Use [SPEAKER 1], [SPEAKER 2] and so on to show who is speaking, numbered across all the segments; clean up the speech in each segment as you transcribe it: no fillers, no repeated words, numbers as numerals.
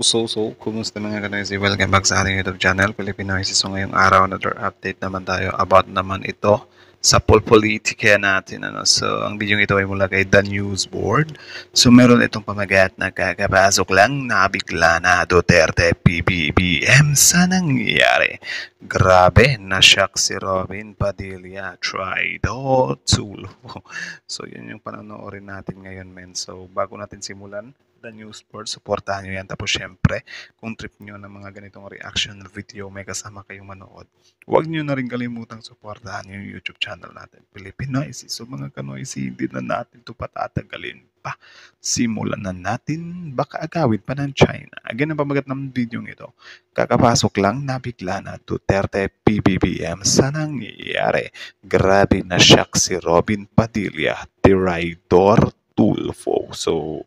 [SPEAKER 1] Kumusta mga kanoisy? Welcome back sa ating YouTube channel, Pilipinoisy. So ngayong araw, another update naman tayo about naman ito sa politika natin. So ang video ito ay mula kay The News Board. So meron itong pamagat na kakapasok lang na bigla na Duterte PBBM sa nangyayari. Grabe, na-shock si Robin Padilla, Trido Tulfo. So yun yung panonoodin natin ngayon, men. So bago natin simulan The News Board, supportahan nyo yan. Tapos syempre, kung trip nyo ng mga ganitong reaction video, may kasama kayong manood, huwag nyo na rin kalimutang supportahan yung YouTube channel natin, Pilipinoisy. So mga kanoisy, hindi na natin ito patatagalin pa. Simulan na natin, baka agawid pa ng China. Again, ang pamagat ng video ito, kakapasok lang nabigla na Duterte PBBM sa nangyayari. Grabe na shock si Robin Padilla, Tirador Tulfo. So,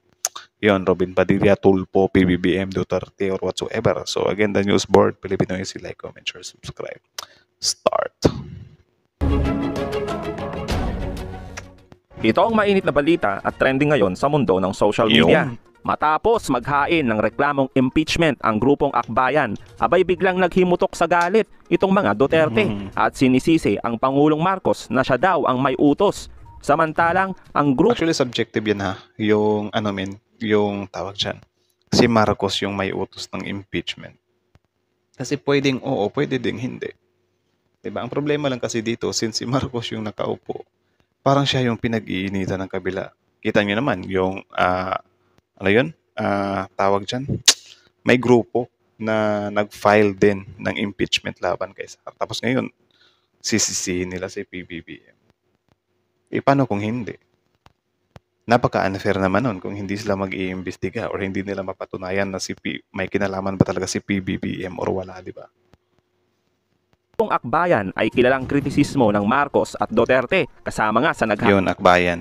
[SPEAKER 1] yon, Robin Padilla, Tulfo, PBBM, Duterte, or whatsoever. So again, The News Board, Pilipinoisy, like, comment, share, subscribe. Start.
[SPEAKER 2] Ito ang mainit na balita at trending ngayon sa mundo ng social media. Matapos maghain ng reklamong impeachment ang grupong Akbayan, abay biglang naghimutok sa galit itong mga Duterte at sinisisi ang Pangulong Marcos na siya daw ang may utos. Samantalang ang grupo...
[SPEAKER 1] Actually, subjective yan ha. Yung yung tawag dyan. Si Marcos yung may utos ng impeachment. Kasi pwedeng oo, pwede ding hindi. Diba? Ang problema lang kasi dito, since si Marcos yung nakaupo, parang siya yung pinag-iinitan ng kabila. Kita nyo naman, yung, tawag dyan, may grupo na nag-file din ng impeachment laban kay Sara. Tapos ngayon, sisisihin nila si PBBM. Paano kung hindi? Napaka-unfair naman nun kung hindi sila mag-iimbestiga or hindi nila mapatunayan na may kinalaman ba talaga si PBBM or wala, di ba?
[SPEAKER 2] Ang Akbayan ay kilalang kritisismo ng Marcos at Duterte kasama nga sa
[SPEAKER 1] Yun, Akbayan.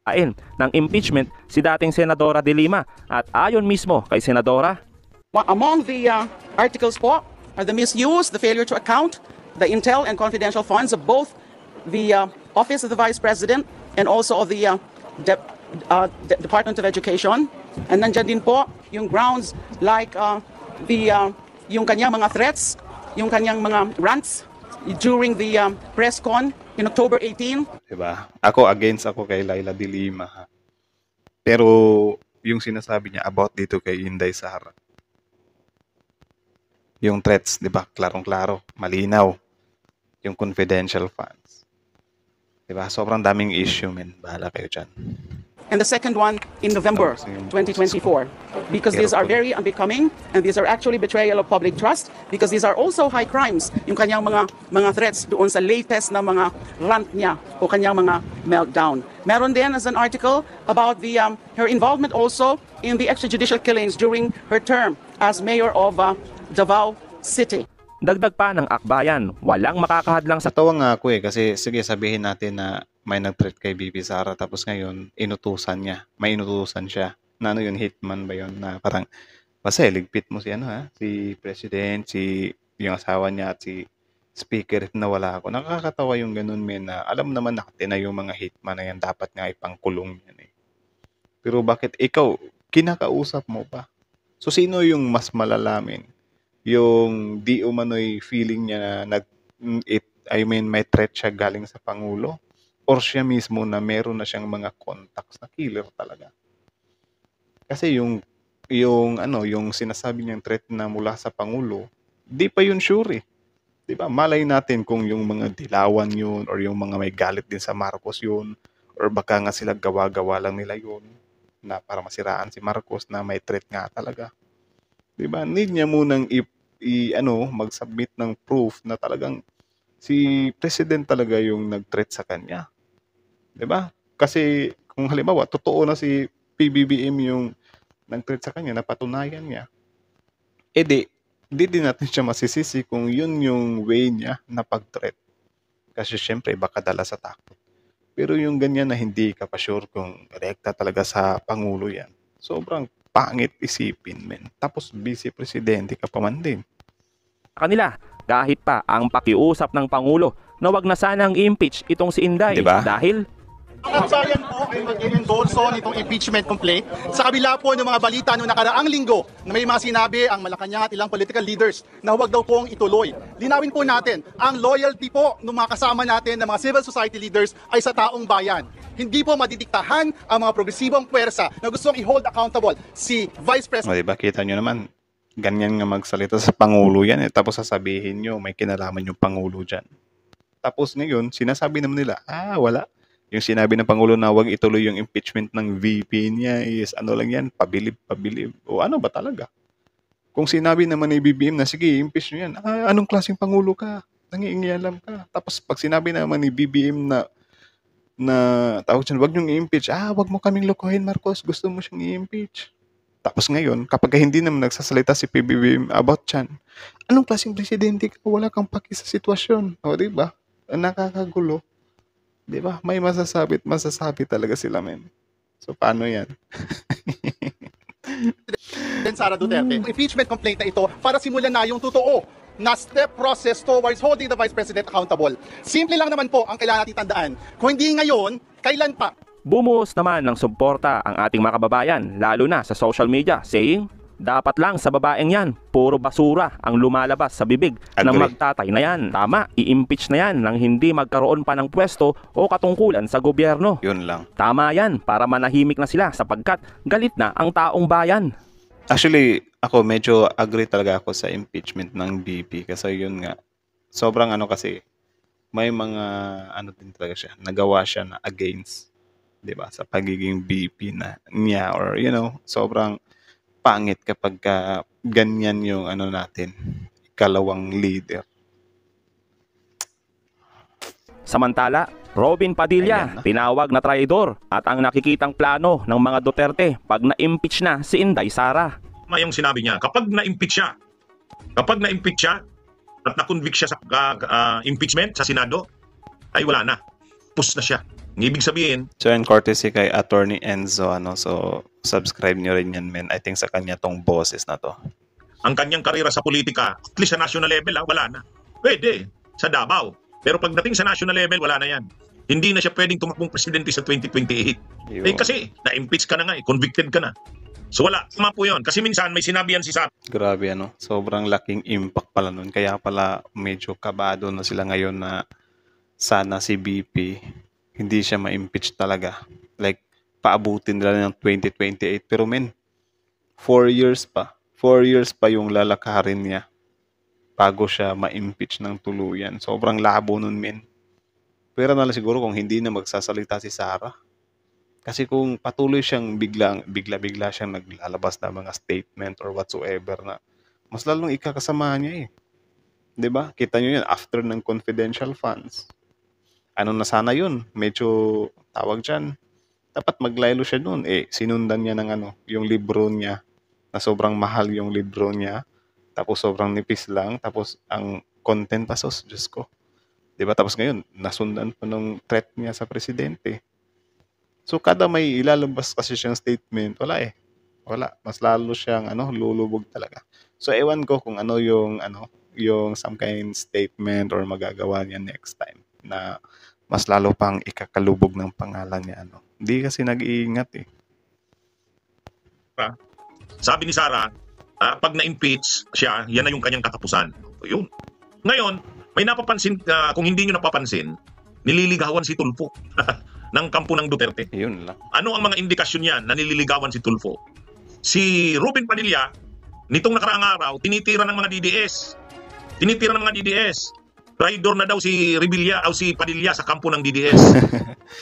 [SPEAKER 2] Ng impeachment si dating Senadora De Lima at ayon mismo kay Senadora.
[SPEAKER 3] Among the articles po are the misuse, the failure to account, the intel and confidential funds of both the Office of the Vice President and also of the Department of Education. And nandyan din po yung grounds like yung kanyang mga threats, yung kanyang mga rants during the press con in October 18.
[SPEAKER 1] Diba? Against ako kay Laila De Lima. Ha? Pero yung sinasabi niya about dito kay Inday Sara, yung threats, diba? Klarong-klaro, malinaw. Yung confidential funds. Diba? Sobrang daming issue, men. Bahala kayo dyan.
[SPEAKER 3] And the second one in November 2024. Because these are very unbecoming and these are actually betrayal of public trust because these are also high crimes. Yung kanyang mga threats doon sa latest na mga rant niya o kanyang mga meltdown. Meron din as an article about her involvement also in the extrajudicial killings during her term as mayor of Davao City.
[SPEAKER 2] Dagdag pa ng Akbayan, walang makakahadlang sa...
[SPEAKER 1] Natawa nga ako kasi sige sabihin natin na may nag-threat kay BP Sara tapos ngayon inutusan niya, may inutusan siya. Na ano yun, hitman ba yun na parang basta ligpit mo si si President, yung asawa niya at si Speaker na wala ako. Nakakatawa yung ganun men na alam naman natin na yung mga hitman na yan dapat nga ipangkulong yan eh. Pero bakit ikaw, kinakausap mo pa? So sino yung mas malalamin? Yung di umano'y feeling niya na may threat siya galing sa Pangulo or siya mismo na meron na siyang mga contacts na killer talaga. Kasi yung sinasabi niyang threat na mula sa Pangulo, di pa yun sure eh. Di ba? Malay natin kung yung mga dilawan yun or yung mga may galit din sa Marcos yun or baka nga sila gawa-gawa lang nila yun na para masiraan si Marcos na may threat nga talaga. Diba? Need niya munang mag-submit ng proof na talagang si President talaga yung nag-threat sa kanya. Diba? Kasi kung halimbawa, totoo na si PBBM yung nag-threat sa kanya, napatunayan niya, di din natin siya masisisi kung yun yung way niya na pag-threat. Kasi syempre, baka dala sa takot. Pero yung ganyan na hindi ka pa sure kung rekta talaga sa Pangulo yan, sobrang pangit isipin, men. Tapos vice presidente ka pa man din.
[SPEAKER 2] Kanila, kahit pa ang pakiusap ng Pangulo na wag na sanang i-impeach itong si Inday,
[SPEAKER 1] diba?
[SPEAKER 2] Dahil
[SPEAKER 4] Ang bayan po ay mag-endorso nitong impeachment complaint sa kabila po ng mga balita noong nakaraang linggo na may mga sinabi ang Malacanang at ilang political leaders na huwag daw pong ituloy. Linawin po natin, ang loyalty po ng mga kasama natin ng mga civil society leaders ay sa taong bayan. Hindi po madidiktahan ang mga progresibong puwersa na gustong i-hold accountable si Vice President.
[SPEAKER 1] O diba, kita nyo naman, ganyan nga magsalita sa Pangulo yan eh. Tapos sasabihin nyo, may kinalaman yung Pangulo dyan. Tapos ngayon, sinasabi naman nila, wala. Yung sinabi ng Pangulo na wag ituloy yung impeachment ng VP niya is ano lang yan, pabilib. O ano ba talaga? Kung sinabi naman ni BBM na sige, impeach nyo yan, anong klaseng Pangulo ka? Nangiingialam ka. Tapos pag sinabi naman ni BBM na tawag dyan, wag nyo i-impeach, wag mo kaming lokohin Marcos, gusto mo siyang i-impeach. Tapos ngayon, kapag hindi naman nagsasalita si PBBM about yan, anong klaseng presidente ka? Wala kang paki sa sitwasyon. O diba? Nakakagulo. Diba? May masasabi talaga sila, men. So, paano yan?
[SPEAKER 4] Sara Duterte. Impeachment complaint na ito para simulan na yung totoo na step process towards holding the Vice President accountable. Simple lang naman po ang kailangan natin tandaan. Kung hindi ngayon, kailan pa?
[SPEAKER 2] Bumuhos naman ng suporta ang ating mga kababayan, lalo na sa social media, saying, dapat lang sa babaeng yan, puro basura ang lumalabas sa bibig ng magtatay na yan. Tama, i-impeach na yan nang hindi magkaroon pa ng pwesto o katungkulan sa gobyerno.
[SPEAKER 1] Yun lang.
[SPEAKER 2] Tama yan, para manahimik na sila sapagkat galit na ang taong bayan.
[SPEAKER 1] Actually, ako medyo agree talaga ako sa impeachment ng BP kasi yun nga, sobrang kasi, may mga din talaga siya, nagawa siya na against, 'di ba, sa pagiging BP niya or sobrang pangit kapag ganyan yung natin, ikalawang leader.
[SPEAKER 2] Samantala, Robin Padilla, tinawag na traidor at ang nakikitang plano ng mga Duterte pag na-impeach na si Inday Sara.
[SPEAKER 5] Yung sinabi niya, kapag na-impeach siya at na-convict siya sa impeachment sa Senado, ay wala na. Pus na siya. Ang ibig sabihin,
[SPEAKER 1] So, and courtesy kay Attorney Enzo, so subscribe nyo rin yan, men. I think sa kanya tong boses na to.
[SPEAKER 5] ang kanyang karera sa politika, at least sa national level, wala na. Pwede, sa Davao. Pero pagdating sa national level, wala na yan. Hindi na siya pwedeng tumakbong presidente sa 2028.
[SPEAKER 1] Yun.
[SPEAKER 5] Kasi na-impeach ka na nga, convicted ka na. So wala, tama po yun. Kasi minsan may sinabi yan si Sara.
[SPEAKER 1] Grabe sobrang laking impact pala nun. Kaya pala medyo kabado na sila ngayon na sana si BP hindi siya ma-impeach talaga. Like, paabutin nila ng 2028. Pero 4 years pa. 4 years pa yung lalakarin niya bago siya ma-impeach ng tuluyan. Sobrang labo nun, Pero na lang siguro kung hindi na magsasalita si Sara. Kasi kung patuloy siyang bigla-bigla siyang naglalabas ng mga statement or whatsoever na mas lalong ikakasama niya 'Di ba? Kita niyo 'yan after ng confidential funds. Ano na sana 'yun? Medyo tawag diyan. Dapat maglaylo siya noon. Sinundan niya ng yung libro niya na sobrang mahal yung libro niya. Tapos sobrang nipis lang. Tapos ang content pa, Diyos ko. 'Di ba? Tapos ngayon, nasundan pa ng threat niya sa presidente. So kada may ilalabas kasi siyang statement, wala. Mas lalo siyang lulubog talaga. So ewan ko kung yung some kind statement or magagawa niya next time na mas lalo pang ikakalubog ng pangalan niya Hindi kasi nag-iingat
[SPEAKER 5] Sabi ni Sara, pag na-impeach siya, yan na yung kanyang katapusan. Yun. Ngayon, may napapansin, kung hindi nyo napapansin, nililigawan si Tulfo ng kampo ng Duterte.
[SPEAKER 1] Yun lang.
[SPEAKER 5] Ano ang mga indikasyon yan na nililigawan si Tulfo? Si Robin Padilla, nitong nakaraang araw, tinitira ng mga DDS. Traidor na daw si Revilla o si Padilla sa kampo ng DDS.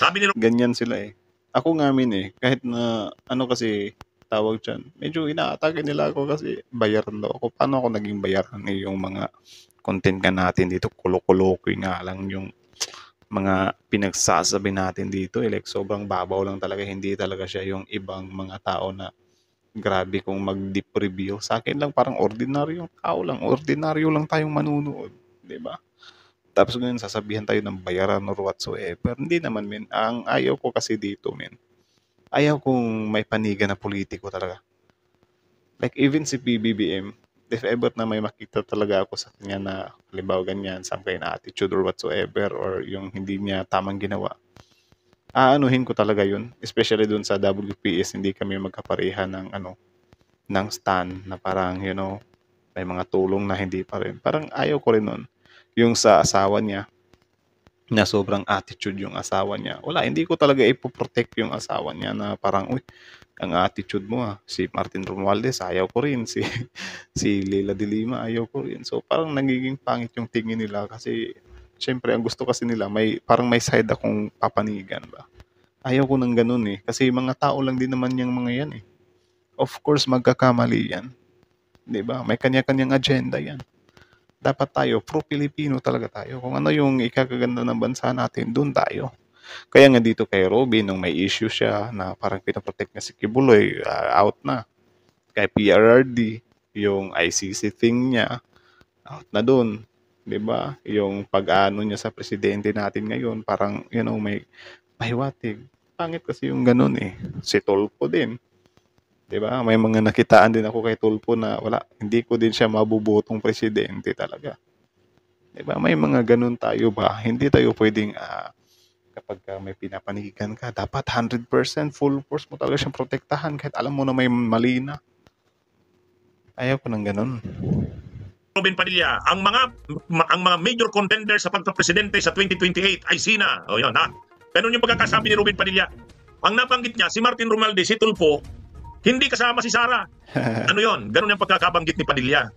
[SPEAKER 5] Sabi ni
[SPEAKER 1] Ganyan sila Ako nga kahit na kasi tawag dyan, medyo inaatake nila ako kasi bayaran daw ako. Paano ako naging bayaran yung mga content ka natin dito? Kulo-kulokoy nga lang yung mga pinagsasabi natin dito. Like, sobrang babaw lang talaga. Hindi talaga siya yung ibang mga tao na grabe kung mag-deep review. Sa akin lang parang ordinaryong tao lang. Ordinaryo lang tayong manunood. Diba? Tapos ngayon sasabihan tayo ng bayaran or whatsoever. Hindi naman, Ang ayaw ko kasi dito, ayaw kong may panigan na politiko talaga. Like, even si PBBM, if ever na may makita talaga ako sa kanya na halimbawa ganyan, some kind of attitude or whatsoever, or yung hindi niya tamang ginawa, aanuhin ko talaga yun. Especially dun sa WPS, hindi kami magkapareha ng ng stand na parang, may mga tulong na hindi pa rin. Parang ayaw ko rin nun. Yung sa asawa niya, na sobrang attitude yung asawa niya. Wala, hindi ko talaga ipoprotect yung asawa niya na parang, uy, ang attitude mo Si Martin Romualdez, ayaw ko rin. Si Leila de Lima, ayaw ko rin. So, parang nagiging pangit yung tingin nila kasi, syempre, ang gusto kasi nila, parang may side akong papanigan ba. Ayaw ko ng ganun Kasi mga tao lang din naman yung mga yan Of course, magkakamali yan. 'Di ba? May kanya-kanyang agenda yan. Dapat tayo, pro-Pilipino talaga tayo. Kung ano yung ikakaganda ng bansa natin, doon tayo. Kaya nga dito kay Robin, nung may issue siya na parang pinaprotect niya si Kibuloy, out na. Kay PRRD, yung ICC thing niya, out na doon. 'Di ba? Yung pag-ano niya sa presidente natin ngayon, parang, may pahiwatig. Pangit kasi yung ganun Si Tolpo din. 'Di ba? May mga nakitaan din ako kay Tulfo na wala, hindi ko din siya mabubutong presidente talaga. 'Di ba? May mga ganun tayo ba? Hindi tayo pwedeng kapag may pinapanigan ka, dapat 100% full force mo talaga siyang protektahan kahit alam mo na may mali na. Ayaw ko ng ganun.
[SPEAKER 5] Robin Padilla, ang mga major contenders sa pagka-presidente sa 2028 ay sina. O yun ha. Ganun yung pagkakasabi ni Robin Padilla. Ang nabanggit niya, si Martin Romualdez, si Tulfo, hindi kasama si Sara. Ano yon? Ganun yung pagkakabanggit ni Padilla.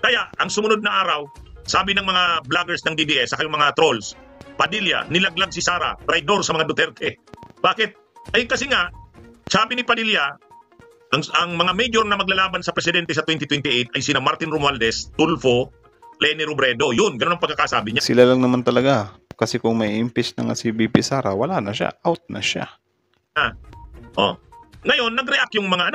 [SPEAKER 5] Kaya, ang sumunod na araw, sabi ng mga vloggers ng DDS, saka yung mga trolls, Padilla, nilaglag si Sara, traidor sa mga Duterte. Bakit? Ay kasi nga, sabi ni Padilla, ang mga major na maglalaban sa presidente sa 2028 ay sina Martin Romualdez, Tulfo, Leni Robredo. Yun, ganun ang pagkakasabi niya.
[SPEAKER 1] Sila lang naman talaga. Kasi kung may impeach na nga si BP Sara, wala na siya. Out na siya.
[SPEAKER 5] Ngayon, nag-react yung mga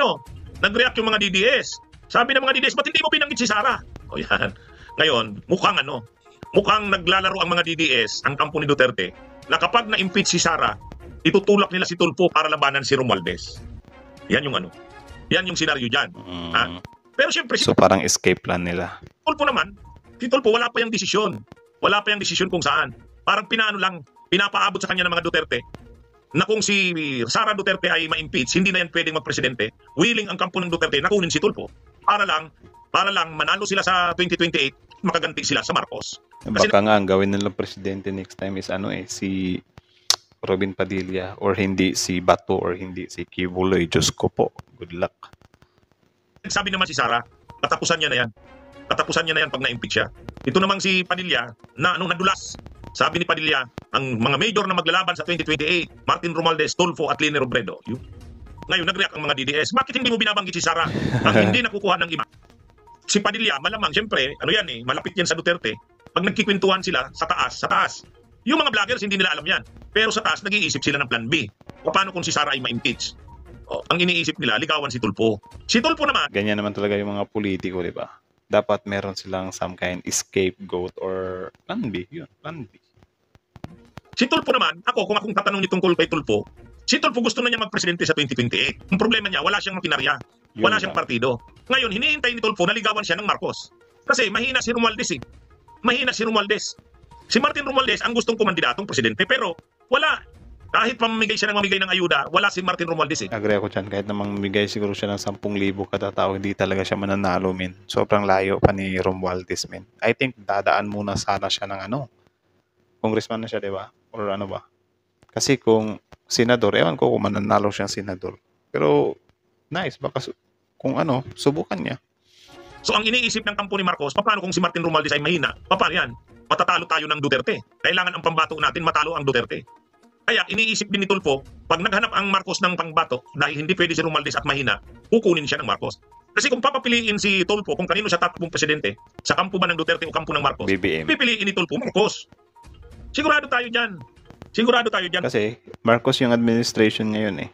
[SPEAKER 5] nag-react yung mga DDS. Sabi ng mga DDS, ba't hindi mo binanggit si Sara? O yan. Ngayon, mukhang naglalaro ang mga DDS, ang kampo ni Duterte, na kapag na-impeach si Sara, itutulak nila si Tulfo para labanan si Romualdez. Yan yung Yan yung senaryo dyan. Pero siyempre,
[SPEAKER 1] So parang escape plan nila.
[SPEAKER 5] si Tulfo wala pa yung desisyon. Wala pa yung desisyon kung saan. Parang pinapaabot sa kanya ng mga Duterte na kung si Sara Duterte ay ma-impeach, hindi na yan pwedeng magpresidente. Willing ang kampo ng Duterte na kunin si Tulfo para lang manalo sila sa 2028, makaganti sila sa Marcos. Kasi
[SPEAKER 1] Baka nga ang gawin nilang presidente next time is si Robin Padilla or hindi si Bato or hindi si Kibuloy. Diyos ko po. Good luck.
[SPEAKER 5] sabi naman si Sara, katapusan niya na yan. Katapusan niya na yan pag na-impeach siya. Ito namang si Padilla na nadulas. Sabi ni Padilla, ang mga major na maglalaban sa 2028, Martin Romualdez, Tulfo at Leni Robredo. Ngayon, nag-react ang mga DDS. Bakit hindi mo binabanggit si Sara? Ang hindi nakukuha ng iba. Si Padilla, malamang, siyempre, malapit yan sa Duterte. Pag nagkikwentuhan sila sa taas. Yung mga vloggers, hindi nila alam yan. Pero sa taas, nag-iisip sila ng plan B. Paano kung si Sara ay ma-impeach? Ang iniisip nila, ligawan si Tulfo. Si Tulfo naman,
[SPEAKER 1] Ganyan naman talaga yung mga politiko, di ba? Dapat meron silang some kind scapegoat or plan B. Yun, plan B.
[SPEAKER 5] Si Tulfo naman, kung akong tatanong nitong kay Tulfo, si Tulfo gusto na niya magpresidente sa 2028. Ang problema niya, wala siyang makinarya. Wala siyang partido. Ngayon, hinihintay ni Tulfo na ligawan siya ng Marcos. Kasi mahina si Romualdez Mahina si Romualdez. Si Martin Romualdez ang gustong kumandidatong presidente pero wala. Kahit mamigay siya ng ayuda, wala si Martin Romualdez
[SPEAKER 1] Agree ako dyan. Kahit namang bigay siguro siya ng 10,000 kada tao, hindi talaga siya mananalo, men. Sobrang layo pa ni Romualdez, men. I think dadaan muna sana siya ng congressman na siya, di ba? Or ano ba? Kasi kung senador, ewan ko kung mananalo siyang senador. Pero, nice. Baka kung subukan niya.
[SPEAKER 5] So ang iniisip ng kampo ni Marcos, paano kung si Martin Romualdez ay mahina? Paano yan? Matatalo tayo ng Duterte. Kailangan ang pambato natin matalo ang Duterte. Kaya iniisip din ni Tulfo, pag naghanap ang Marcos ng pangbato, dahil hindi pwede si Romualdez at mahina, kukunin siya ng Marcos. Kasi kung papapiliin si Tulfo, kung kanino siya tatakbong presidente, sa kampo ba ng Duterte o kampo ng Marcos,
[SPEAKER 1] BBM.
[SPEAKER 5] pipiliin ni Tulfo Marcos. Sigurado tayo dyan.
[SPEAKER 1] Kasi Marcos yung administration ngayon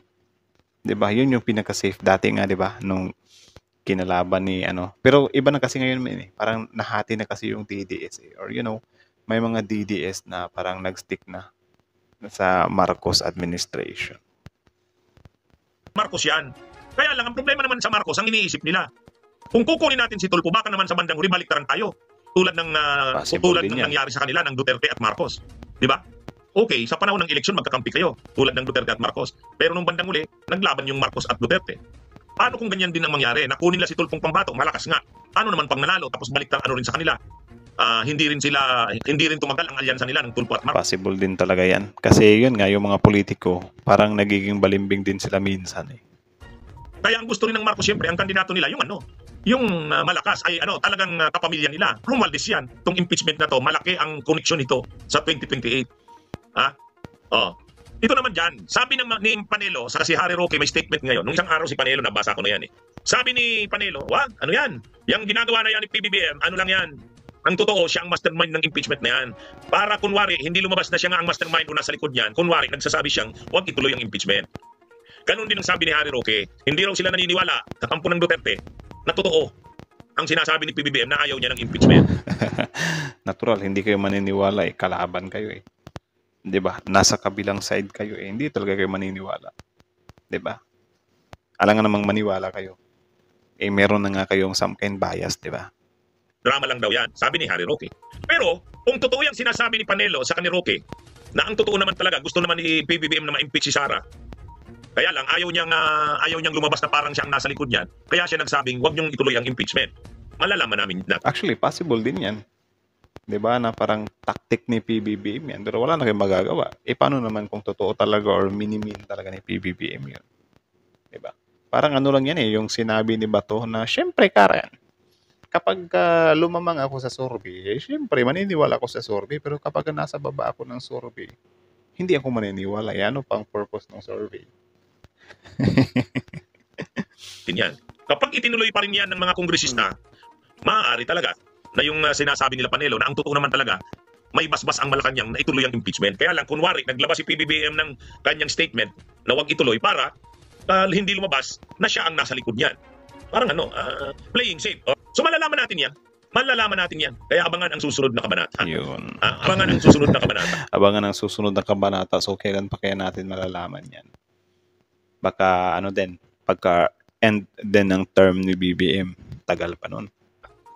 [SPEAKER 1] 'Di ba? Yun yung pinaka-safe dati nga, 'di ba? Nung kinalaban ni Pero iba na kasi ngayon, men. Parang nahati na kasi yung DDS or may mga DDS na parang nag-stick na sa Marcos administration.
[SPEAKER 5] Marcos yan. Kaya lang, ang problema naman sa Marcos, ang iniisip nila, kung kukunin natin si Tulfo, baka naman sa bandang huli, baliktaran tayo. Tulad ng
[SPEAKER 1] Possible din yan.
[SPEAKER 5] nangyari sa kanila ng Duterte at Marcos. Di ba? okay, sa panahon ng eleksyon magkakampi kayo, tulad ng Duterte at Marcos. Pero nung bandang uli, naglaban yung Marcos at Duterte. Paano kung ganyan din ang mangyari? Nakunin nila si Tulfong Pambato, malakas nga. Paano naman pag nanalo, tapos balik ano rin sa kanila? Hindi rin tumagal ang alyansa nila ng Tulfo at Marcos.
[SPEAKER 1] Possible din talaga yan. Kasi yun nga, yung mga politiko, parang nagiging balimbing din sila minsan eh.
[SPEAKER 5] Kaya ang gusto rin ng Marcos, siyempre, ang kandidato nila, yung malakas ay talagang kapamilya nila. Romualdez yan. Itong impeachment na to, malaki ang koneksyon nito sa 2028. Ito naman dyan, sabi ni Panelo, sa si Harry Roque may statement ngayon. Nung isang araw si Panelo, nabasa ko na yan eh. Sabi ni Panelo, ano yan? Yung ginagawa na yan ni PBBM, ano lang yan? Ang totoo, siya ang mastermind ng impeachment na yan. Para kunwari, hindi lumabas na siya nga ang mastermind o nasa likod niyan. Kunwari, nagsasabi siyang, huwag ituloy ang impeachment. Ganun din ang sabi ni Harry Roque, hindi raw sila naniniwala sa kampo ng Duterte na totoo ang sinasabi ni PBBM na ayaw niya ng impeachment.
[SPEAKER 1] Natural, hindi kayo maniniwala eh. Kalaban kayo eh. 'Di ba? Nasa kabilang side kayo eh. Hindi talaga kayo maniniwala. 'Di ba? Alangan namang maniwala kayo. Eh meron na nga kayong some kind bias, 'di ba?
[SPEAKER 5] Drama lang daw yan, sabi ni Harry Roque. Pero, kung totoo yung sinasabi ni Panelo sa kanil Roque, na ang totoo naman talaga, gusto naman ni PBBM na ma-impeach si Sara, kaya lang, ayaw niyang lumabas na parang siyang nasa likod niyan, kaya siya nagsabing, huwag niyong ituloy ang impeachment. Malalaman namin na.
[SPEAKER 1] Actually, possible din yan. 'Di ba? Na parang tactic ni PBBM yan. Pero wala na kayong magagawa. Eh, paano naman kung totoo talaga or mini-min talaga ni PBBM yun? 'Di ba? Parang ano lang yan eh, yung sinabi ni Bato na, syempre, Karen, kapag lumamang ako sa survey, syempre, maniniwala ako sa survey. Pero kapag nasa baba ako ng survey, hindi ako maniniwala. Ano pang purpose ng survey?
[SPEAKER 5] Yan. Kapag itinuloy pa rin yan ng mga kongresista, maaari talaga na yung sinasabi nila Panelo na ang totoo naman talaga, may basbas ang Malacanang na ituloy ang impeachment. Kaya lang, kunwari, naglabas si PBBM ng kanyang statement na huwag ituloy para hindi lumabas na siya ang nasa likod niyan. Parang playing safe. So malalaman natin yan. Kaya abangan ang susunod na kabanata.
[SPEAKER 1] Yun.
[SPEAKER 5] Abangan ang susunod na kabanata.
[SPEAKER 1] Abangan ang susunod na kabanata. So, kailan pa kaya natin malalaman yan? Baka, pagka end din ng term ni BBM. Tagal pa nun.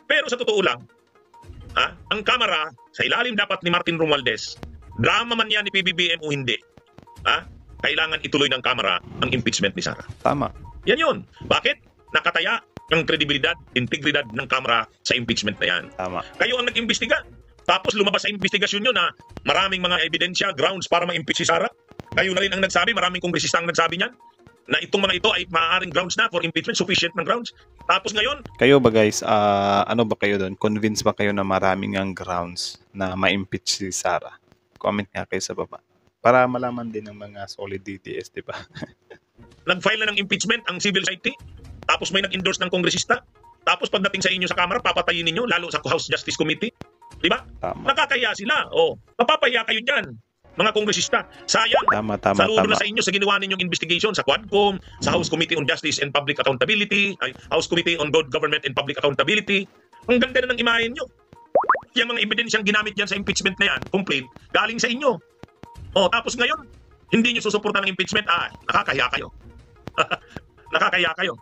[SPEAKER 5] Pero sa totoo lang, ang Kamara, sa ilalim dapat ni Martin Romualdez, drama man yan ni PBBM o hindi, kailangan ituloy ng Kamara ang impeachment ni Sara.
[SPEAKER 1] Tama.
[SPEAKER 5] Yan yun. Bakit? Nakataya ang kredibilidad, integridad ng Kamara sa impeachment na yan.
[SPEAKER 1] Tama.
[SPEAKER 5] Kayo ang nag-imbestiga. Tapos lumabas sa investigasyon nyo na maraming mga ebidensya, grounds para ma-impeach si Sara. Kayo na rin ang nagsabi, maraming kongresista ang nagsabi niyan, na itong mga ito ay maaaring grounds na for impeachment, sufficient ng grounds. Tapos ngayon,
[SPEAKER 1] Kayo ba guys, ano ba kayo doon? Convinced ba kayo na maraming ang grounds na ma-impeach si Sara? Comment nga kayo sa baba. Para malaman din ng mga solid DTS, di ba?
[SPEAKER 5] nag-file na ng impeachment ang civil society, tapos may nag-endorse ng kongresista, tapos pagdating sa inyo sa Kamara, papatayin ninyo, lalo sa House Justice Committee. Di ba?
[SPEAKER 1] Tama.
[SPEAKER 5] Nakakahiya sila. Mapapahiya kayo dyan, mga kongresista. Sayang.
[SPEAKER 1] Tama.
[SPEAKER 5] Saludo na sa inyo sa ginawa ninyong investigation sa Quadcom, sa House Committee on Justice and Public Accountability, House Committee on Good Government and Public Accountability. Ang ganda na ng imahen nyo. Yung mga ebidensyang ginamit dyan sa impeachment na yan, complete, galing sa inyo. Tapos ngayon, hindi nyo susuportan ng impeachment, nakakahiya kayo. Nakakahiya kayo.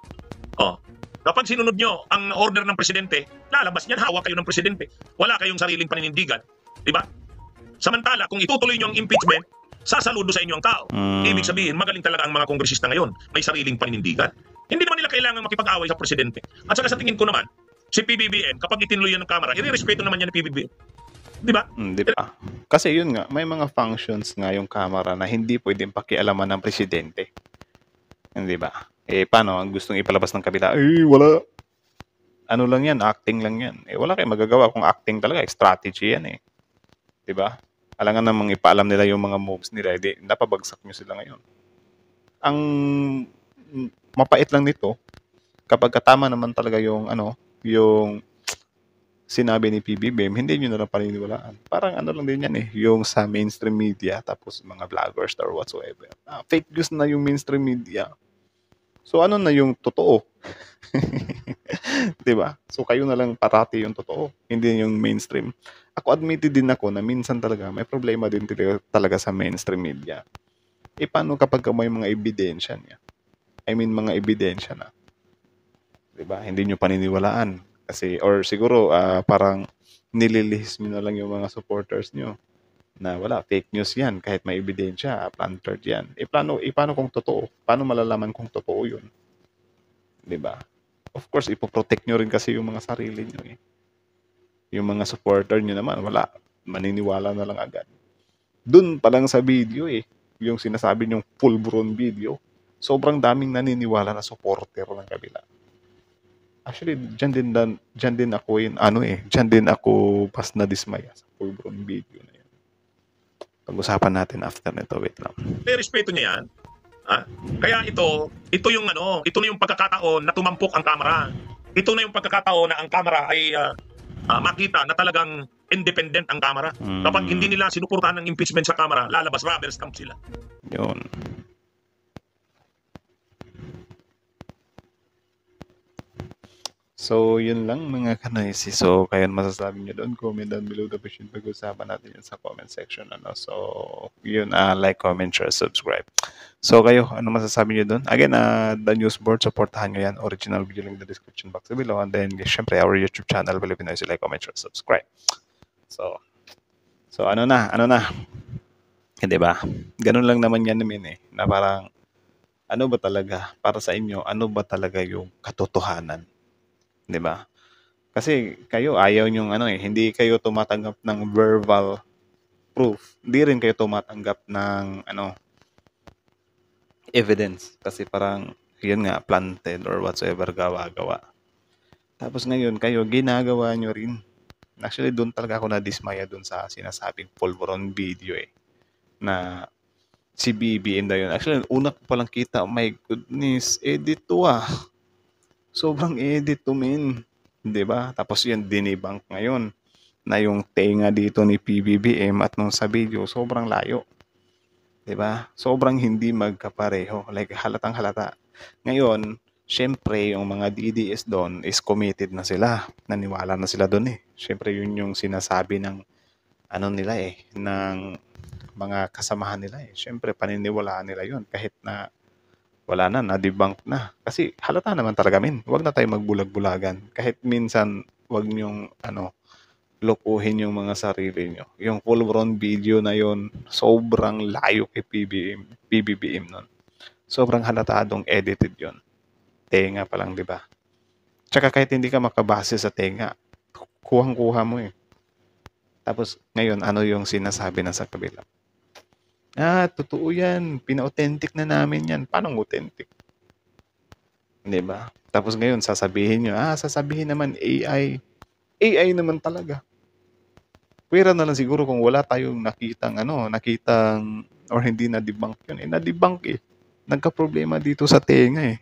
[SPEAKER 5] Kapag sinunod nyo ang order ng presidente, lalabas niyan, hawak kayo ng presidente. Wala kayong sariling paninindigan. Di ba? Samantala, kung itutuloy nyo ang impeachment, sasaludo sa inyo ang tao. Ibig sabihin, magaling talaga ang mga kongresista ngayon. May sariling paninindigan. Hindi naman nila kailangan makipag-away sa presidente. At saka sa tingin ko naman, si PBBM, kapag itinuloy yan ng Kamara, irerespeto naman yan ni PBBM. Di ba?
[SPEAKER 1] Di ba? Kasi yun nga, may mga functions nga yung Kamara na hindi pwedeng pakialaman ng presidente. Hindi ba? Paano? Ang gustong ipalabas ng kabila, wala. Ano lang yan, acting lang yan. Wala kayong magagawa kung acting talaga, strategy yan Di ba? Alangan namang ipaalam nila yung mga moves nila, napabagsak nyo sila ngayon. Ang mapait lang nito, kapag katama naman talaga yung yung sinabi ni PBBM, hindi nyo na lang paniniwalaan. Parang lang din yan yung sa mainstream media, tapos mga vloggers or whatsoever. Fake news na yung mainstream media. So ano na yung totoo? 'Di ba? So kayo na lang parati yung totoo, hindi yung mainstream. Ako admitted din ako na minsan talaga may problema din talaga sa mainstream media. Paano kapag may mga ebidensya niya? Mga ebidensya na. 'Di ba? Hindi niyo paniniwalaan kasi or siguro parang nililihis niyo na lang yung mga supporters niyo. na wala, fake news yan, kahit may ebidensya, planted yan. Paano kung totoo? Paano malalaman kung totoo yun? Di ba? Of course, ipoprotect nyo rin kasi yung mga sarili nyo eh. Yung mga supporter nyo naman, wala, maniniwala na lang agad. Dun pa lang sa video eh, yung sinasabi nyong full-blown video, sobrang daming naniniwala na supporter ng kabila. Actually, dyan din ako pas nadismaya sa full-blown video na yun. Pag-usapan natin after nito, wait lang.
[SPEAKER 5] May respeto niya yan. Kaya ito yung ito na yung pagkakataon na tumampok ang kamera. Ito na yung pagkakataon na ang kamera ay makita na talagang independent ang kamera. Kapag hindi nila sinuportahan ng impeachment sa kamera, lalabas rubber stamp sila.
[SPEAKER 1] Yun. So, yun lang mga kanoisy. So, kaya masasabi nyo doon, comment down below the question. Pag-usapan natin yun sa comment section. So, yun, like, comment, share, subscribe. So, kayo, ano masasabi nyo doon? Again, the news board, supportahan nyo yan. Original video link in the description box below. And then, syempre, our YouTube channel, Filipinoisy, like, comment, share, subscribe. So, ano na? Hindi ba? Ganun lang naman yan namin eh. Na parang, ano ba talaga, para sa inyo, ano ba talaga yung katotohanan? 'Di ba? Kasi kayo ayaw nyong hindi kayo tumatanggap ng verbal proof. Hindi rin kayo tumatanggap ng evidence kasi parang yun nga planted or whatsoever gawa-gawa. Tapos ngayon kayo ginagawa nyo rin. Actually doon talaga ako nadismaya doon sa sinasabing pulveron video na si BBM na yun. Actually una ko palang kita, oh my goodness, edit to sobrang edit to men. 'Di ba? Tapos yun dinibang ngayon na yung tenga dito ni PBBM at nung sa video sobrang layo. 'Di ba? Sobrang hindi magkapareho. Like halatang halata. Ngayon, syempre yung mga DDS doon is committed na sila. Naniwala na sila doon eh. Syempre yun yung sinasabi ng nila ng mga kasamahan nila eh. Syempre paniniwalaan nila yun kahit na wala na-debunk na. Kasi halata naman talaga Huwag na tayo magbulag-bulagan. Kahit minsan, huwag nyong, lokohin yung mga sarili nyo. Yung full-blown video na yon sobrang layo kay PBBM nun. Sobrang halatadong edited yon. Tenga pa lang, di ba? Tsaka kahit hindi ka makabase sa tenga, kuhang-kuha mo eh. Tapos, ngayon, ano yung sinasabi na sa kabila? Totoo yan. Pina-authentic na namin yan. Paano authentic? Diba? Tapos ngayon, sasabihin nyo, sasabihin naman AI. AI naman talaga. Pwera na lang siguro kung wala tayong nakitang or hindi na-debunk yun. Na-debunk eh. Nagka-problema dito sa tenga eh.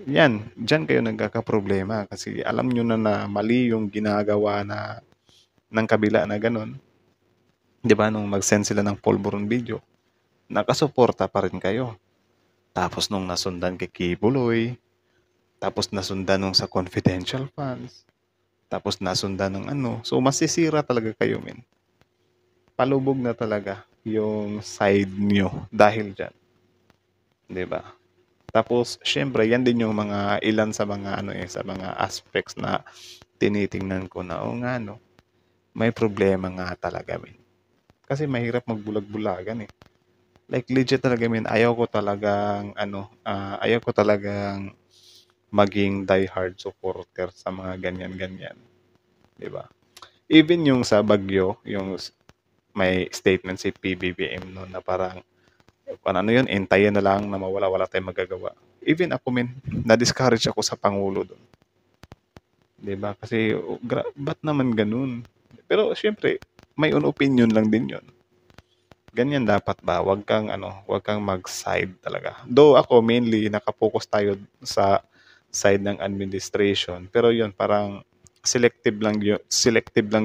[SPEAKER 1] Yan. Diyan kayo nagkaka-problema kasi alam nyo na mali yung ginagawa ng kabila na ganun. 'Di ba nung mag-send sila ng pulveron video, nakasuporta pa rin kayo. Tapos nung nasundan kay Kibuloy, tapos nasundan nung sa confidential funds, tapos nasundan ng so masisira talaga kayo Palubog na talaga yung side nyo dahil dyan. 'Di ba? Tapos syempre yan din yung mga ilan sa mga sa mga aspects na tinitingnan ko na may problema nga talaga Kasi mahirap magbulag-bulagan eh. Like legit talaga ayaw ko talagang maging diehard supporter sa mga ganyan-ganyan. 'Di ba? Even yung sa Bagyo, yung may statement si PBBM noon na parang entayin na lang na wala tayong magagawa. Even ako na-discourage ako sa Pangulo doon. 'Di ba? Kasi ba't naman ganun? Pero syempre, may own opinion lang din yun. Ganyan dapat ba? Huwag kang mag-side talaga. Though ako mainly nakapokus tayo sa side ng administration, pero yun parang selective lang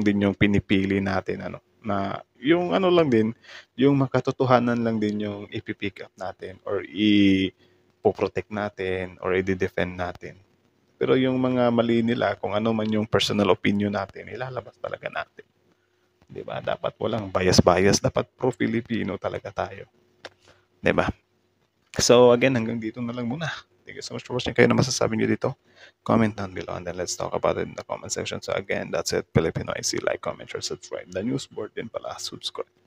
[SPEAKER 1] din yung pinipili natin na yung lang din, yung makatotohanan lang din yung ipipick up natin or ipoprotect natin or i-defend natin. Pero yung mga mali nila, kung ano man yung personal opinion natin, ilalabas talaga natin. 'Di ba? Dapat walang bias, dapat pro-Filipino talaga tayo. 'Di ba? So again, hanggang dito na lang muna. Thank you so much for watching. Kayo na masasabi nyo dito? Comment down below and then let's talk about it in the comment section. So again, that's it. Filipino IC. Like, comment, share, subscribe. The news board din pala. Subscribe.